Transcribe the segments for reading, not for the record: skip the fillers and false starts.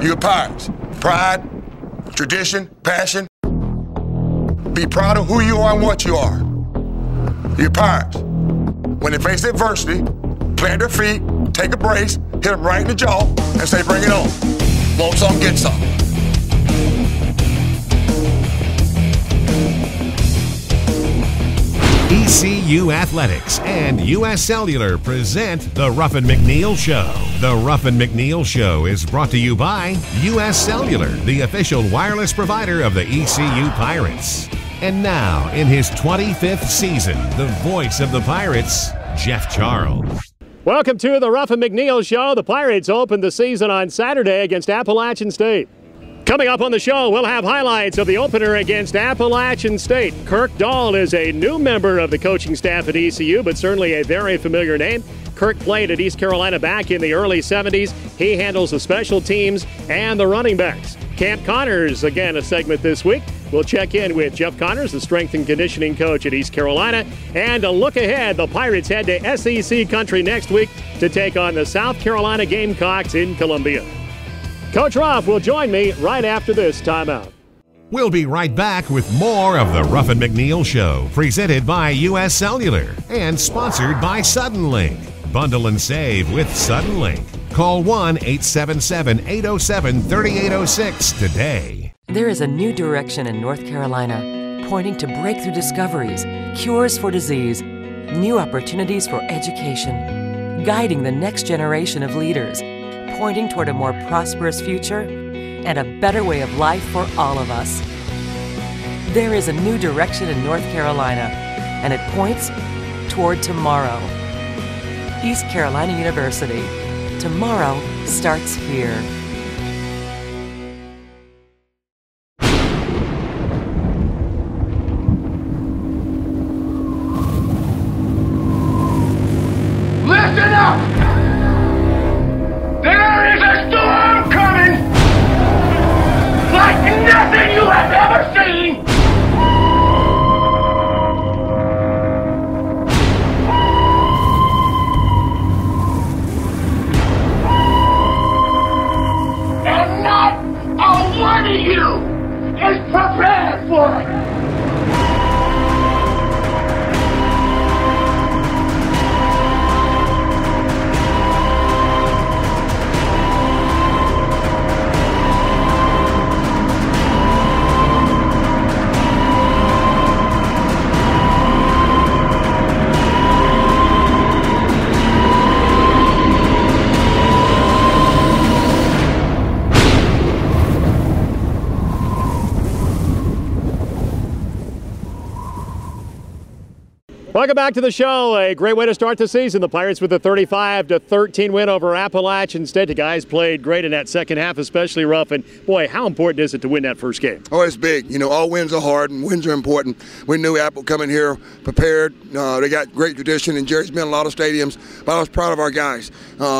You're Pirates. Pride, tradition, passion. Be proud of who you are and what you are. You're Pirates. When they face adversity, plant their feet, take a brace, hit them right in the jaw, and say, bring it on. Want some, get some. ECU Athletics and U.S. Cellular present the Ruffin McNeill Show. The Ruffin McNeill Show is brought to you by U.S. Cellular, the official wireless provider of the ECU Pirates. And now, in his 25th season, the voice of the Pirates, Jeff Charles. Welcome to the Ruffin McNeill Show. The Pirates opened the season on Saturday against Appalachian State. Coming up on the show, we'll have highlights of the opener against Appalachian State. Kirk Dahl is a new member of the coaching staff at ECU, but certainly a very familiar name. Kirk played at East Carolina back in the early 70s. He handles the special teams and the running backs. Camp Connors, again, a segment this week. We'll check in with Jeff Connors, the strength and conditioning coach at East Carolina. And a look ahead, the Pirates head to SEC country next week to take on the South Carolina Gamecocks in Columbia. Coach Ruff will join me right after this timeout. We'll be right back with more of the Ruffin McNeill Show, presented by U.S. Cellular and sponsored by Suddenlink. Bundle and save with Suddenlink. Call 1-877-807-3806 today. There is a new direction in North Carolina, pointing to breakthrough discoveries, cures for disease, new opportunities for education, guiding the next generation of leaders, pointing toward a more prosperous future and a better way of life for all of us. There is a new direction in North Carolina, and it points toward tomorrow. East Carolina University. Tomorrow starts here. Listen up! There is a storm coming like nothing you have ever seen! And not a one of you is prepared for it! Welcome back to the show. A great way to start the season. The Pirates with a 35-13 win over Appalachian State. The guys played great in that second half, especially Ruff. And boy, how important is it to win that first game? Oh, it's big. You know, all wins are hard and wins are important. We knew Apple coming here prepared. They got great tradition, and Jerry's been in a lot of stadiums. But I was proud of our guys.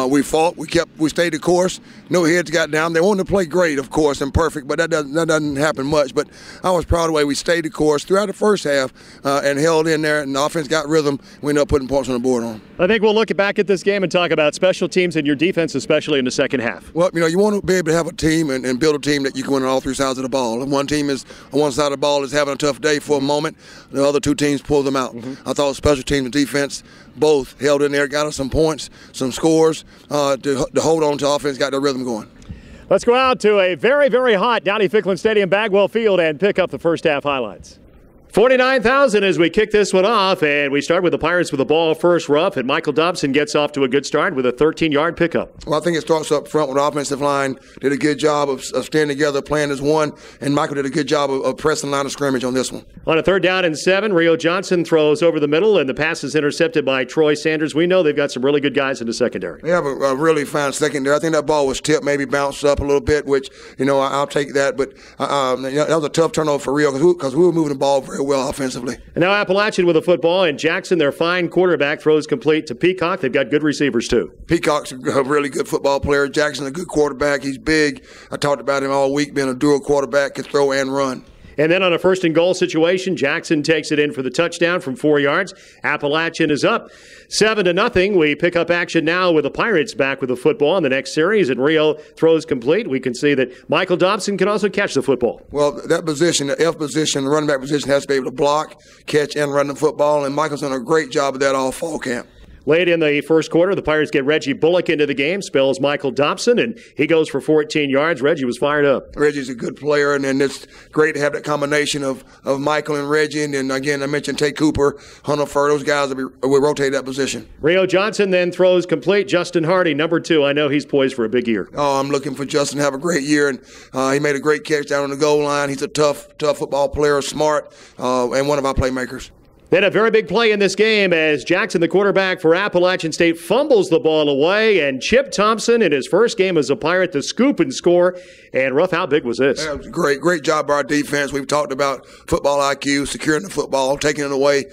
We fought. We stayed the course. No heads got down. They wanted to play great, of course, and perfect, but that doesn't happen much. But I was proud of the way we stayed the course throughout the first half and held in there, and the offense got rhythm. We ended up putting points on the board on them. I think we'll look back at this game and talk about special teams and your defense, especially in the second half. Well, you know, you want to be able to have a team and build a team that you can win on all three sides of the ball. And one team is on one side of the ball is having a tough day for a moment. The other two teams pull them out. I thought special teams and defense both held in there, got us some points, some scores to hold on to offense, got their rhythm going. Let's go out to a very, very hot Downey-Ficklin Stadium, Bagwell Field, and pick up the first half highlights. 49,000 as we kick this one off, and we start with the Pirates with the ball first. Ruff, and Michael Dobson gets off to a good start with a 13-yard pickup. Well, I think it starts up front with the offensive line. Did a good job of staying together, playing as one, and Michael did a good job of pressing the line of scrimmage on this one. On a 3rd down and 7, Rio Johnson throws over the middle, and the pass is intercepted by Troy Sanders. We know they've got some really good guys in the secondary. They have a really fine secondary. I think that ball was tipped, maybe bounced up a little bit, which, you know, I'll take that. But that was a tough turnover for Rio because we were moving the ball very well offensively. And now Appalachian with the football, and Jackson, their fine quarterback, throws complete to Peacock. They've got good receivers, too. Peacock's a really good football player. Jackson's a good quarterback. He's big. I talked about him all week, being a dual quarterback, can throw and run. And then on a first and goal situation, Jackson takes it in for the touchdown from 4 yards. Appalachian is up 7-0. We pick up action now with the Pirates back with the football in the next series, and Rio throws complete. We can see that Michael Dobson can also catch the football. Well, that position, the F position, the running back position, has to be able to block, catch, and run the football, and Michael's done a great job of that all fall camp. Late in the first quarter, the Pirates get Reggie Bullock into the game, spells Michael Dobson, and he goes for 14 yards. Reggie was fired up. Reggie's a good player, and it's great to have that combination of Michael and Reggie. And again, I mentioned Tate Cooper, Hunter Fur, those guys will rotate that position. Rio Johnson then throws complete. Justin Hardy, number 2. I know he's poised for a big year. Oh, I'm looking for Justin to have a great year, and he made a great catch down on the goal line. He's a tough football player, smart, and one of our playmakers. Then a very big play in this game as Jackson, the quarterback for Appalachian State, fumbles the ball away, and Chip Thompson in his first game as a Pirate to scoop and score. And Ruff, how big was this? Yeah, it was great job by our defense. We've talked about football IQ, securing the football, taking it away.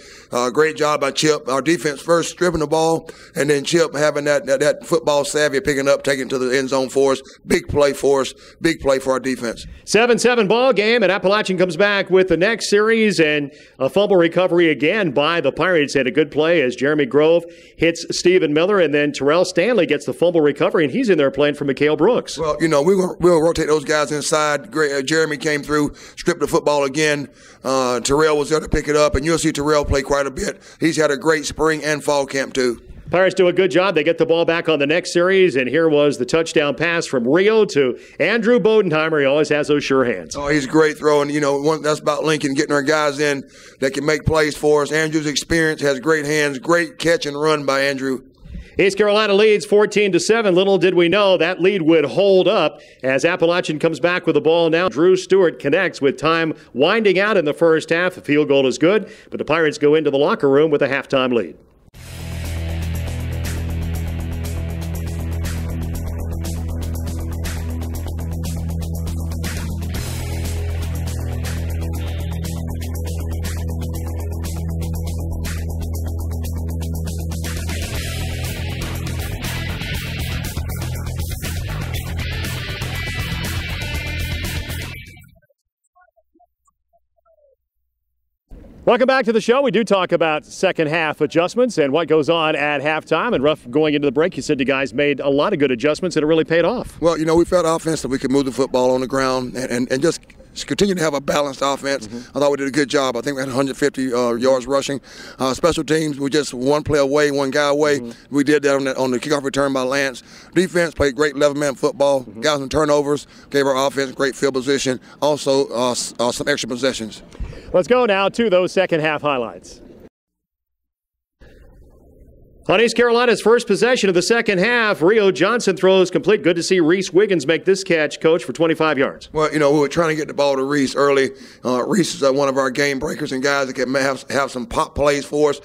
Great job by Chip. Our defense first stripping the ball, and then Chip having that football savvy, picking up, taking it to the end zone for us. Big play for us. Big play for our defense. 7-7 ball game, and Appalachian comes back with the next series, and a fumble recovery again by the Pirates. Had a good play as Jeremy Grove hits Stephen Miller, and then Terrell Stanley gets the fumble recovery, and he's in there playing for Mikhail Brooks. Well, we'll rotate those guys inside. Great, Jeremy came through, stripped the football again. Terrell was there to pick it up, and you'll see Terrell play quite a bit. He's had a great spring and fall camp too. Pirates do a good job. They get the ball back on the next series, and here was the touchdown pass from Rio to Andrew Bodenheimer. He always has those sure hands. Oh, he's great throwing. That's about Lincoln, getting our guys in that can make plays for us. Andrew's experience, has great hands, great catch and run by Andrew. East Carolina leads 14-7. Little did we know that lead would hold up as Appalachian comes back with the ball now. Drew Stewart connects with time winding out in the first half. The field goal is good, but the Pirates go into the locker room with a halftime lead. Welcome back to the show. We do talk about second half adjustments and what goes on at halftime. And Ruff, going into the break, you said you guys made a lot of good adjustments and it really paid off. Well, we felt offense that we could move the football on the ground and just continue to have a balanced offense. I thought we did a good job. I think we had 150 yards rushing. Special teams, we just one play away, one guy away. We did that on the kickoff return by Lance. Defense played great 11-man football. Got some turnovers, gave our offense great field position. Also, some extra possessions. Let's go now to those second half highlights. On East Carolina's first possession of the second half, Rio Johnson throws complete. Good to see Reese Wiggins make this catch, Coach, for 25 yards. Well, we were trying to get the ball to Reese early. Reese is one of our game breakers and guys that can have some pop plays for us.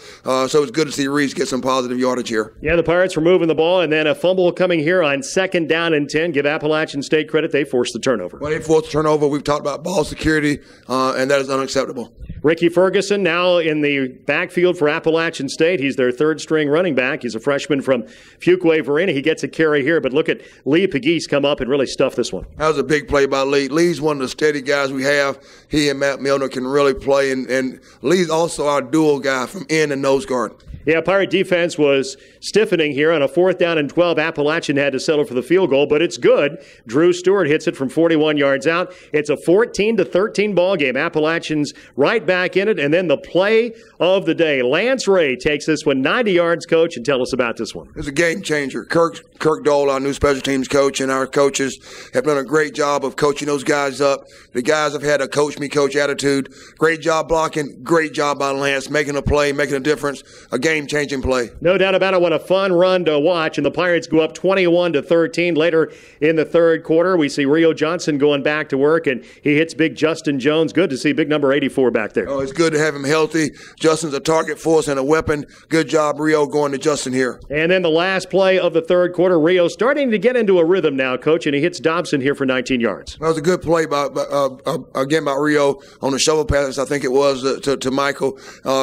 So it's good to see Reese get some positive yardage here. Yeah, the Pirates were moving the ball, and then a fumble coming here on 2nd down and 10. Give Appalachian State credit. They forced the turnover. Well, they forced the turnover. We've talked about ball security, and that is unacceptable. Ricky Ferguson now in the backfield for Appalachian State. He's their third-string running back. He's a freshman from Fuquay Varina. He gets a carry here, but look at Lee Pegues come up and really stuff this one. That was a big play by Lee. Lee's one of the steady guys we have. He and Matt Milner can really play, and Lee's also our dual guy from end and nose guard. Yeah, Pirate defense was stiffening here on a 4th down and 12. Appalachian had to settle for the field goal, but it's good. Drew Stewart hits it from 41 yards out. It's a 14-13 ball game. Appalachian's right back in it, and then the play of the day. Lance Ray takes this one 90 yards, Coach, and tell us about this one. It's a game changer. Kirk Dole, our new special teams coach, and our coaches have done a great job of coaching those guys up. The guys have had a coach me coach attitude. Great job blocking. Great job by Lance, making a play, making a difference. A game-changing play. No doubt about it. What a fun run to watch. And the Pirates go up 21-13. Later in the third quarter, we see Rio Johnson going back to work, and he hits big Justin Jones. Good to see big number 84 back there. Oh, it's good to have him healthy. Justin's a target for us and a weapon. Good job, Rio, going to Justin here. And then the last play of the third quarter, Rio starting to get into a rhythm now, Coach, and he hits Dobson here for 19 yards. That was a good play by Rio on the shovel pass, I think it was, to Michael.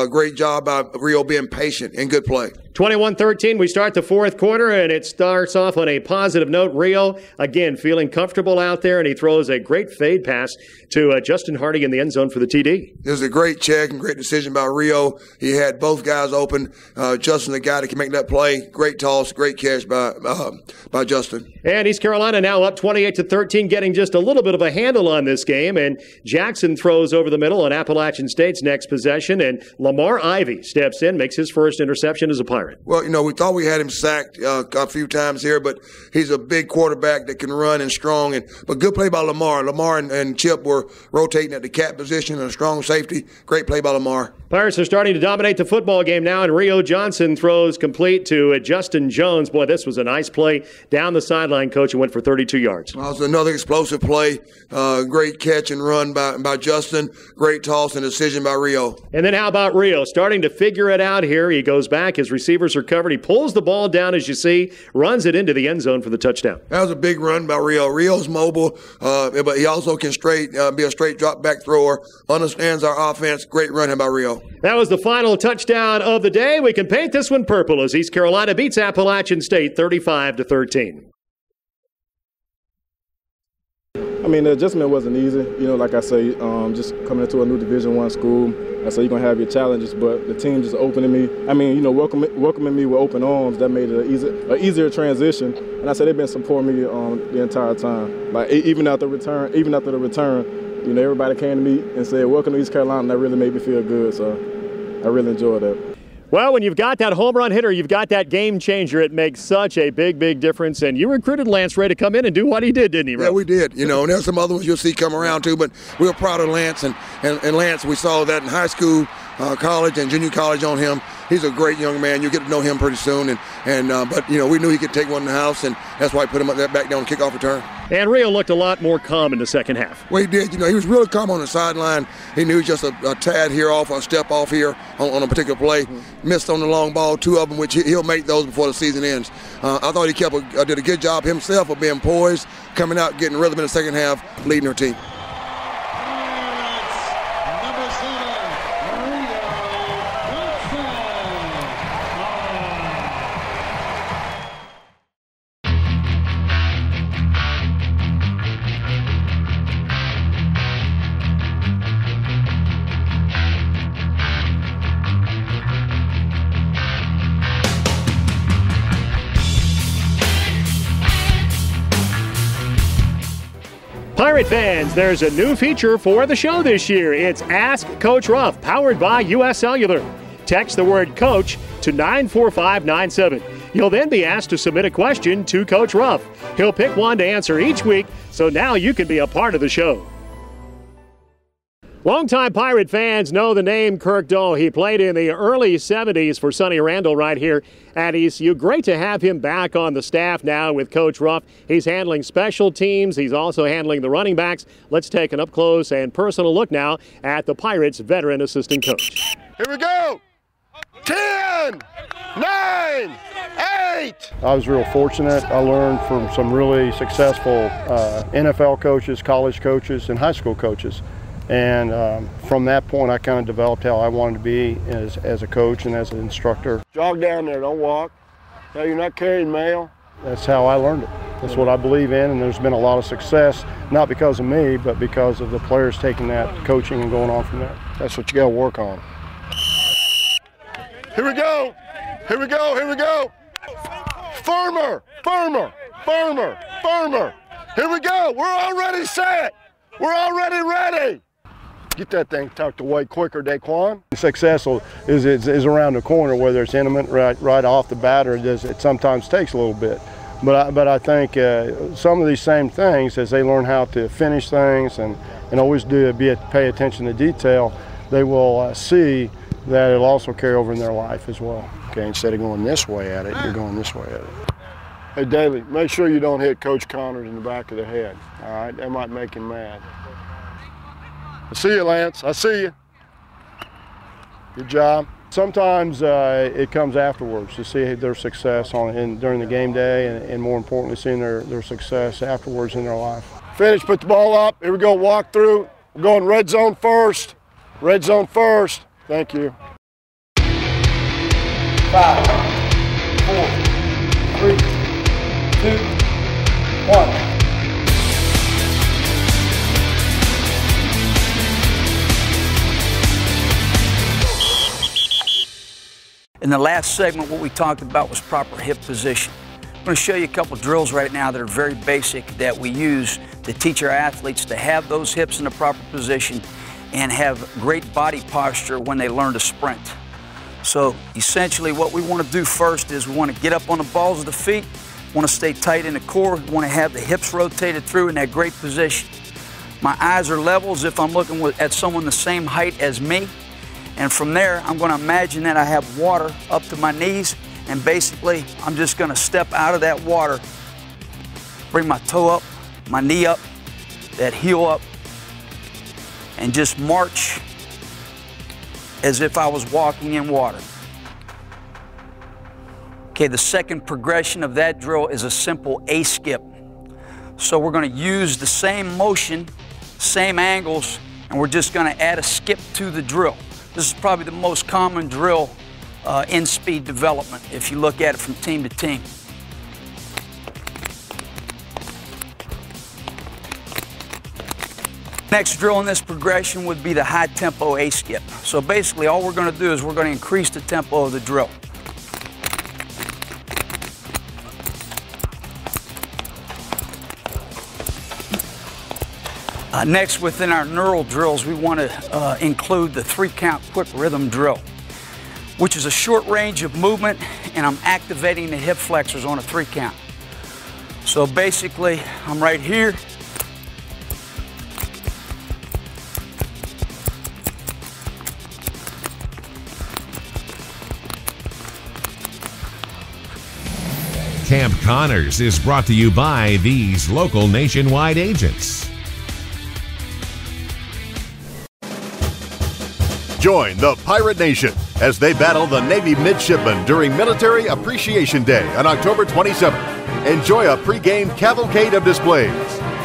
Great job by Rio being patient and good play. 21-13, we start the fourth quarter, and it starts off on a positive note. Rio, again, feeling comfortable out there, and he throws a great fade pass to Justin Hardy in the end zone for the TD. It was a great check and great decision by Rio. He had both guys open. Justin, the guy that can make that play. Great toss, great catch by Justin. And East Carolina now up 28-13, getting just a little bit of a handle on this game. And Jackson throws over the middle on Appalachian State's next possession, and Lamar Ivy steps in, makes his first interception as a Pirate. Well, we thought we had him sacked a few times here, but he's a big quarterback that can run and strong. But good play by Lamar. Lamar and Chip were rotating at the cat position and a strong safety. Great play by Lamar. Pirates are starting to dominate the football game now, and Rio Johnson throws complete to Justin Jones. Boy, this was a nice play down the sideline, Coach, and went for 32 yards. Well, it was another explosive play. Great catch and run by Justin. Great toss and decision by Rio. And then how about Rio? Starting to figure it out here. He goes back. His receivers are covered. He pulls the ball down, as you see, runs it into the end zone for the touchdown. That was a big run by Rio. Rio's mobile, but he also can be a straight drop back thrower. Understands our offense. Great run by Rio. That was the final touchdown of the day. We can paint this one purple as East Carolina beats Appalachian State 35-13. I mean, the adjustment wasn't easy. Like I say, just coming into a new Division I school, I say you're going to have your challenges, but the team just opening me. I mean, welcoming me with open arms, that made it an easier transition. And I said they've been supporting me the entire time. Like, even after the return, everybody came to me and said, "Welcome to East Carolina," and that really made me feel good, so I really enjoyed that. Well, when you've got that home run hitter, you've got that game changer, it makes such a big, big difference. And you recruited Lance Ray to come in and do what he did, didn't he, Ray? Yeah, we did. And there's some other ones you'll see come around too, but we were proud of Lance. And Lance, we saw that in high school, college, and junior college on him. He's a great young man. You'll get to know him pretty soon. But we knew he could take one in the house, and that's why we put him back down on kickoff return. And Rio looked a lot more calm in the second half. Well, he did. He was really calm on the sideline. He knew just a tad here off, a step off here on a particular play. Missed on the long ball, two of them, which he'll make those before the season ends. I thought he did a good job himself of being poised, coming out, getting rhythm in the second half, leading her team. Pirate fans, there's a new feature for the show this year. It's Ask Coach Ruff, powered by U.S. Cellular. Text the word coach to 94597. You'll then be asked to submit a question to Coach Ruff. He'll pick one to answer each week, so now you can be a part of the show. Longtime Pirate fans know the name Kirk Doe. He played in the early 70s for Sonny Randall right here at ECU. Great to have him back on the staff now with Coach Ruff. He's handling special teams. He's also handling the running backs. Let's take an up-close and personal look now at the Pirates' veteran assistant coach. Here we go. 10, 9, 8. I was real fortunate. I learned from some really successful NFL coaches, college coaches, and high school coaches. And from that point, I kind of developed how I wanted to be as a coach and as an instructor. Jog down there, don't walk. No, you're not carrying mail. That's how I learned it. That's what I believe in, and there's been a lot of success, not because of me, but because of the players taking that coaching and going on from there. That's what you got to work on. Here we go. Here we go. Here we go. Firmer, firmer, firmer, firmer. Here we go. We're already set. We're already ready. Get that thing tucked away quicker, Daquan. Success is around the corner, whether it's intimate right off the bat or it sometimes takes a little bit. But I think some of these same things, as they learn how to finish things and always pay attention to detail, they will see that it'll also carry over in their life as well. Okay, instead of going this way at it, you're going this way at it. Hey, Daly, make sure you don't hit Coach Connors in the back of the head, all right? That might make him mad. I see you, Lance. I see you. Good job. Sometimes it comes afterwards to see their success during the game day and more importantly, seeing their success afterwards in their life. Finish, put the ball up. Here we go, walk through. We're going red zone first. Red zone first. Thank you. 5, 4, 3, 2, 1. In the last segment, what we talked about was proper hip position. I'm going to show you a couple drills right now that are very basic that we use to teach our athletes to have those hips in the proper position and have great body posture when they learn to sprint. So essentially what we want to do first is we want to get up on the balls of the feet, want to stay tight in the core, want to have the hips rotated through in that great position. My eyes are level as if I'm looking at someone the same height as me. And from there, I'm going to imagine that I have water up to my knees, and basically, I'm just going to step out of that water, bring my toe up, my knee up, that heel up, and just march as if I was walking in water. Okay, the second progression of that drill is a simple A skip. So we're going to use the same motion, same angles, and we're just going to add a skip to the drill. This is probably the most common drill in speed development if you look at it from team to team. Next drill in this progression would be the high tempo A skip. So basically all we're going to do is we're going to increase the tempo of the drill. Next, within our neural drills, we want to include the 3-count quick rhythm drill, which is a short range of movement, and I'm activating the hip flexors on a 3-count. So basically, I'm right here. Camp Connors is brought to you by these local nationwide agents. Join the Pirate Nation as they battle the Navy midshipmen during Military Appreciation Day on October 27th. Enjoy a pre-game cavalcade of displays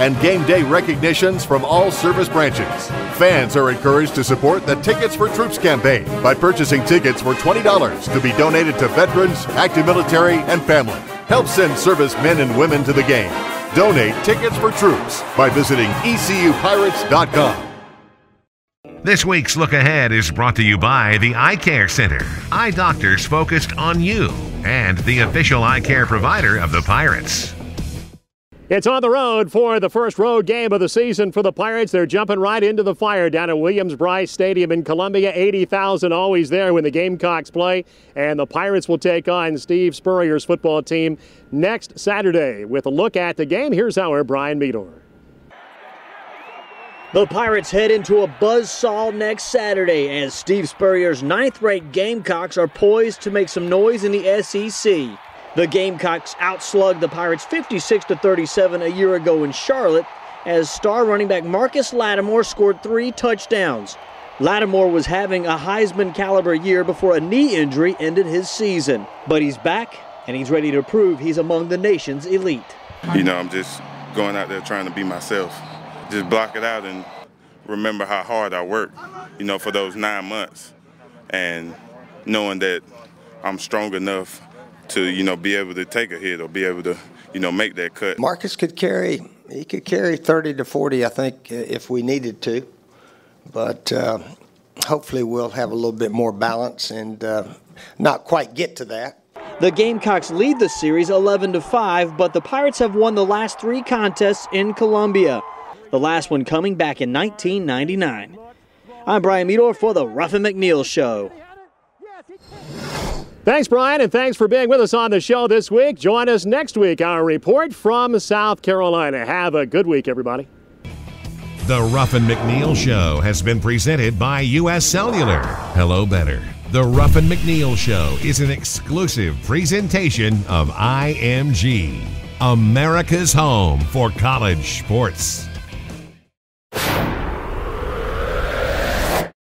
and game day recognitions from all service branches. Fans are encouraged to support the Tickets for Troops campaign by purchasing tickets for $20 to be donated to veterans, active military, and family. Help send service men and women to the game. Donate Tickets for Troops by visiting ECUPirates.com. This week's Look Ahead is brought to you by the Eye Care Center. Eye doctors focused on you and the official eye care provider of the Pirates. It's on the road for the first road game of the season for the Pirates. They're jumping right into the fire down at Williams-Brice Stadium in Columbia. 80,000 always there when the Gamecocks play. And the Pirates will take on Steve Spurrier's football team next Saturday. With a look at the game, here's our Brian Meador. The Pirates head into a buzzsaw next Saturday as Steve Spurrier's 9th-ranked Gamecocks are poised to make some noise in the SEC. The Gamecocks outslugged the Pirates 56-37 a year ago in Charlotte as star running back Marcus Lattimore scored 3 touchdowns. Lattimore was having a Heisman-caliber year before a knee injury ended his season. But he's back, and he's ready to prove he's among the nation's elite. You know, I'm just going out there trying to be myself. Just block it out and remember how hard I worked, you know, for those 9 months. And knowing that I'm strong enough to, you know, be able to take a hit or be able to, you know, make that cut. Marcus could carry 30 to 40, I think, if we needed to. But hopefully we'll have a little bit more balance and not quite get to that. The Gamecocks lead the series 11-5, but the Pirates have won the last 3 contests in Columbia. The last one coming back in 1999. I'm Brian Meador for the Ruffin McNeill Show. Thanks, Brian, and thanks for being with us on the show this week. Join us next week, our report from South Carolina. Have a good week, everybody. The Ruffin McNeill Show has been presented by U.S. Cellular. Hello, better. The Ruffin McNeill Show is an exclusive presentation of IMG, America's home for college sports.